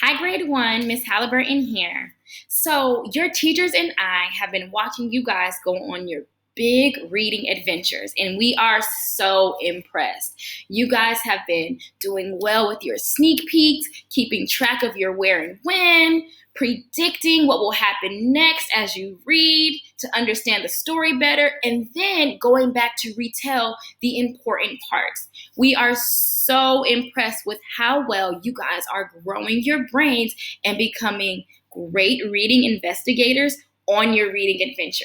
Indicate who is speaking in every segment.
Speaker 1: Hi, grade one, Miss Halliburton here. So, your teachers and I have been watching you guys go on your big reading adventures, and we are so impressed. You guys have been doing well with your sneak peeks, keeping track of your where and when, predicting what will happen next as you read to understand the story better, and then going back to retell the important parts. We are so impressed with how well you guys are growing your brains and becoming great reading investigators on your reading adventure.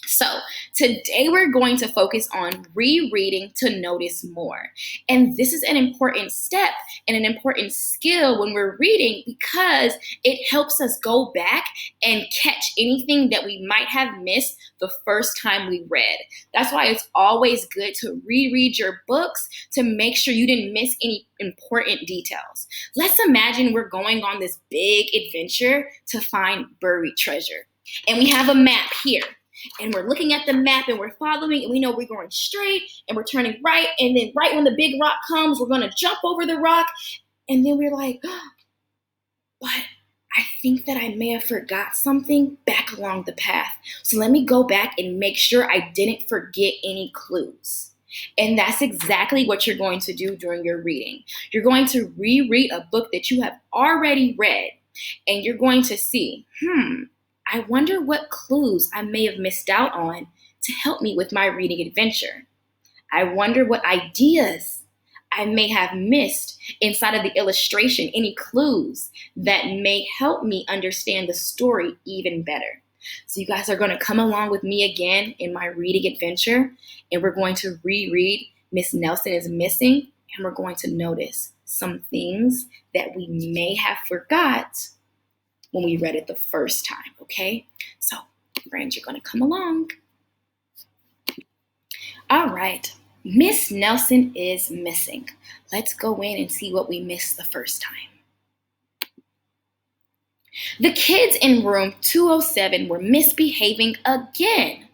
Speaker 1: So, today we're going to focus on rereading to notice more. And this is an important step and an important skill when we're reading because it helps us go back and catch anything that we might have missed the first time we read. That's why it's always good to reread your books to make sure you didn't miss any important details. Let's imagine we're going on this big adventure to find buried treasure. And we have a map here. And we're looking at the map and we're following and we know we're going straight and we're turning right. And then right when the big rock comes, we're going to jump over the rock. And then we're like, oh, but I think that I may have forgot something back along the path. So let me go back and make sure I didn't forget any clues. And that's exactly what you're going to do during your reading. You're going to reread a book that you have already read. And you're going to see, I wonder what clues I may have missed out on to help me with my reading adventure. I wonder what ideas I may have missed inside of the illustration, any clues that may help me understand the story even better. So you guys are going to come along with me again in my reading adventure, and we're going to reread Miss Nelson is Missing, and we're going to notice some things that we may have forgot when we read it the first time, okay? So, friends, you're going to come along. All right, Miss Nelson is missing. Let's go in and see what we missed the first time. The kids in room 207 were misbehaving again.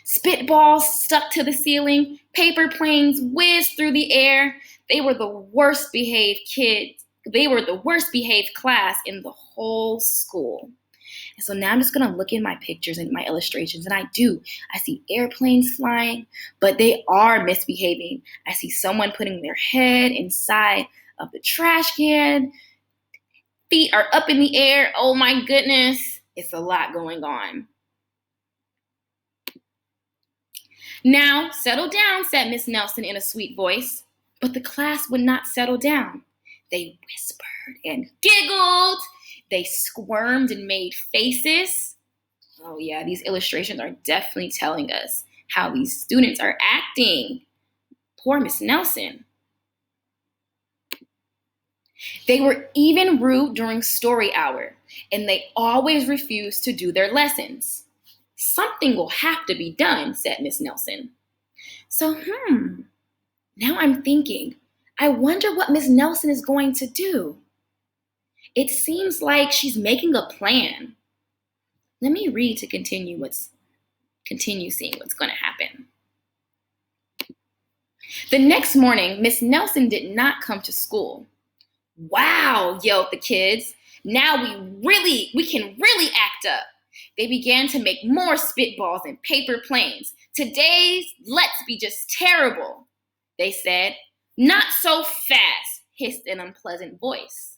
Speaker 1: Spitballs stuck to the ceiling, paper planes whizzed through the air. They were the worst behaved kids. They were the worst behaved class in the whole school. And so now I'm just going to look in my pictures and my illustrations. And I see airplanes flying, but they are misbehaving. I see someone putting their head inside of the trash can. Feet are up in the air. Oh my goodness. It's a lot going on. Now, settle down, said Miss Nelson in a sweet voice. But the class would not settle down. They whispered and giggled. They squirmed and made faces. Oh yeah, these illustrations are definitely telling us how these students are acting. Poor Miss Nelson. They were even rude during story hour, and they always refused to do their lessons. Something will have to be done, said Miss Nelson. So, now I'm thinking, I wonder what Miss Nelson is going to do. It seems like she's making a plan. Let me read to continue seeing what's going to happen. The next morning, Miss Nelson did not come to school. Wow, yelled the kids. Now we can really act up. They began to make more spitballs and paper planes. Today's let's be just terrible, they said. Not so fast, hissed an unpleasant voice.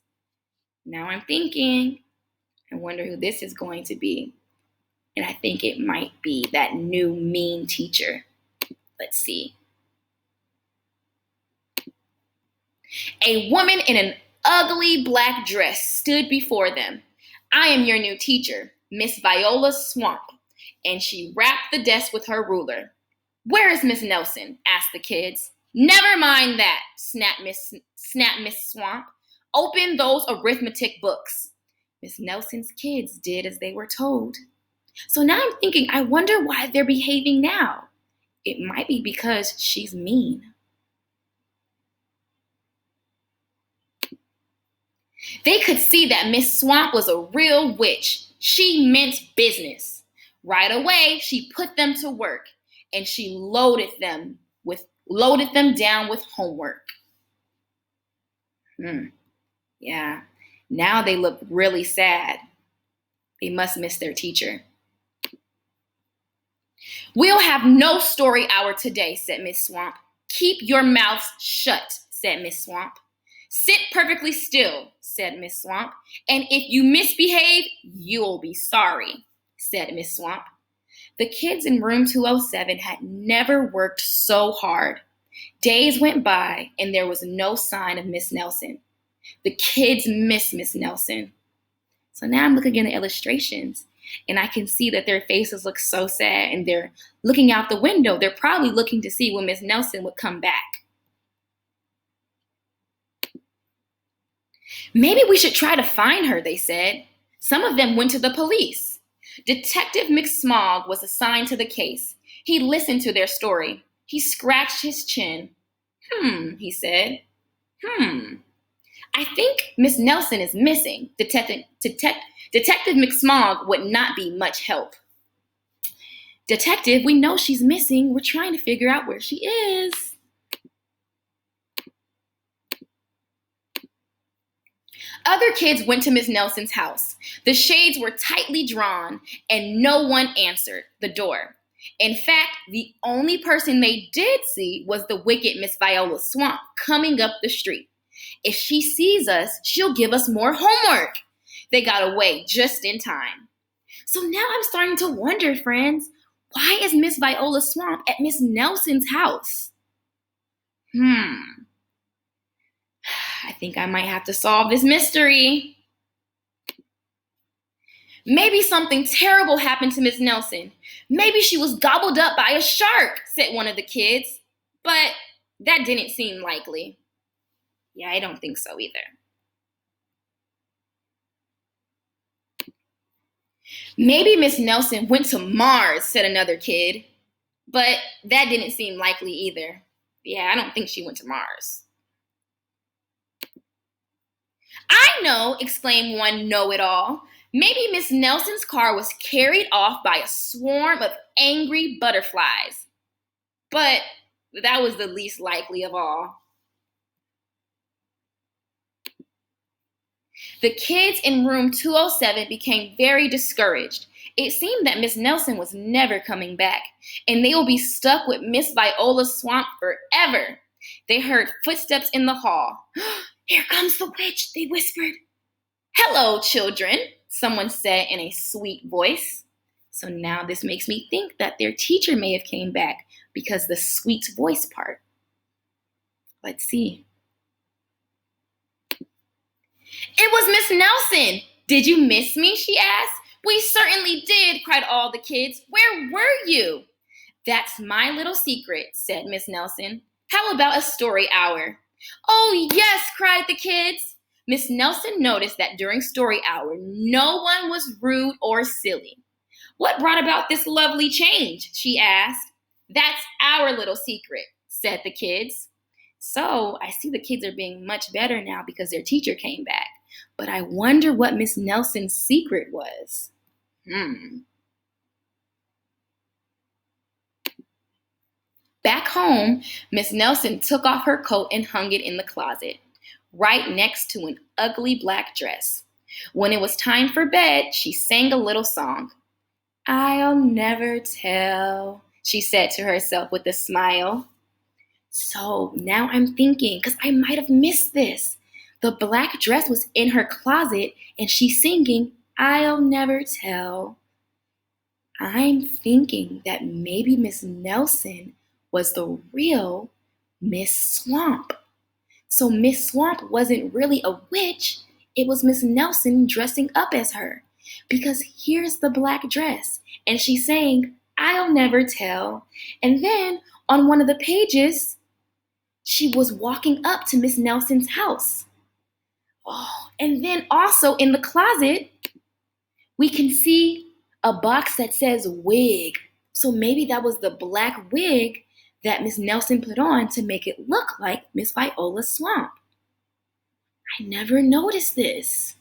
Speaker 1: Now I'm thinking, I wonder who this is going to be. And I think it might be that new mean teacher. Let's see. A woman in an ugly black dress stood before them. I am your new teacher, Miss Viola Swamp. And she rapped the desk with her ruler. Where is Miss Nelson? Asked the kids. Never mind that, snapped Miss Swamp. Open those arithmetic books. Miss Nelson's kids did as they were told. So now I'm thinking, I wonder why they're behaving now. It might be because she's mean. They could see that Miss Swamp was a real witch. She meant business. Right away, she put them to work, and she loaded them down with homework. Yeah, Now they look really sad. They must miss their teacher. We'll have no story hour today, said Miss Swamp. Keep your mouths shut, said Miss Swamp. Sit perfectly still, said Miss Swamp. And if you misbehave, you'll be sorry, said Miss Swamp. The kids in room 207 had never worked so hard. Days went by and there was no sign of Miss Nelson. The kids miss Miss Nelson. So now I'm looking at the illustrations and I can see that their faces look so sad and they're looking out the window. They're probably looking to see when Miss Nelson would come back. Maybe we should try to find her, they said. Some of them went to the police. Detective McSmog was assigned to the case. He listened to their story. He scratched his chin. He said. I think Miss Nelson is missing. Detective McSmog would not be much help. Detective, we know she's missing. We're trying to figure out where she is. Other kids went to Miss Nelson's house. The shades were tightly drawn and no one answered the door. In fact, the only person they did see was the wicked Miss Viola Swamp coming up the street. If she sees us, she'll give us more homework. They got away just in time. So now I'm starting to wonder, friends, why is Miss Viola Swamp at Miss Nelson's house? I think I might have to solve this mystery. Maybe something terrible happened to Miss Nelson. Maybe she was gobbled up by a shark, said one of the kids. But that didn't seem likely. Yeah, I don't think so either. Maybe Miss Nelson went to Mars, said another kid. But that didn't seem likely either. Yeah, I don't think she went to Mars. I know, exclaimed one know-it-all. Maybe Miss Nelson's car was carried off by a swarm of angry butterflies. But that was the least likely of all. The kids in room 207 became very discouraged. It seemed that Miss Nelson was never coming back, and they will be stuck with Miss Viola Swamp forever. They heard footsteps in the hall. Here comes the witch, they whispered. Hello, children, someone said in a sweet voice. So now this makes me think that their teacher may have came back because the sweet voice part. Let's see. It was Miss Nelson. Did you miss me? She asked. We certainly did, cried all the kids. Where were you? That's my little secret, said Miss Nelson. How about a story hour? Oh, yes, cried the kids. Miss Nelson noticed that during story hour, no one was rude or silly. What brought about this lovely change? She asked. That's our little secret, said the kids. So I see the kids are being much better now because their teacher came back. But I wonder what Miss Nelson's secret was. Back home, Miss Nelson took off her coat and hung it in the closet, right next to an ugly black dress. When it was time for bed, she sang a little song. I'll never tell, she said to herself with a smile. So now I'm thinking, because I might have missed this. The black dress was in her closet and she's singing, I'll never tell. I'm thinking that maybe Miss Nelson was the real Miss Swamp. So Miss Swamp wasn't really a witch. It was Miss Nelson dressing up as her. Because here's the black dress. And she's saying, I'll never tell. And then on one of the pages, she was walking up to Miss Nelson's house. Oh, and then also in the closet, we can see a box that says wig. So maybe that was the black wig that Miss Nelson put on to make it look like Miss Viola Swamp. I never noticed this.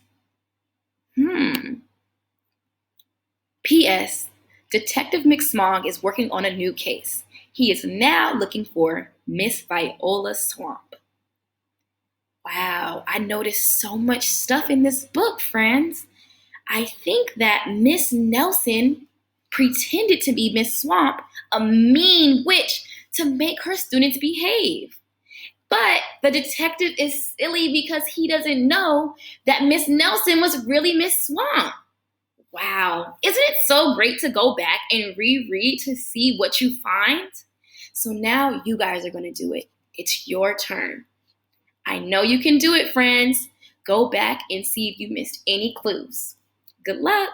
Speaker 1: P.S. Detective McSmog is working on a new case. He is now looking for Miss Viola Swamp. Wow, I noticed so much stuff in this book, friends. I think that Miss Nelson pretended to be Miss Swamp, a mean witch, to make her students behave. But the detective is silly because he doesn't know that Miss Nelson was really Miss Swamp. Wow, isn't it so great to go back and reread to see what you find? So now you guys are going to do it. It's your turn. I know you can do it, friends. Go back and see if you missed any clues. Good luck.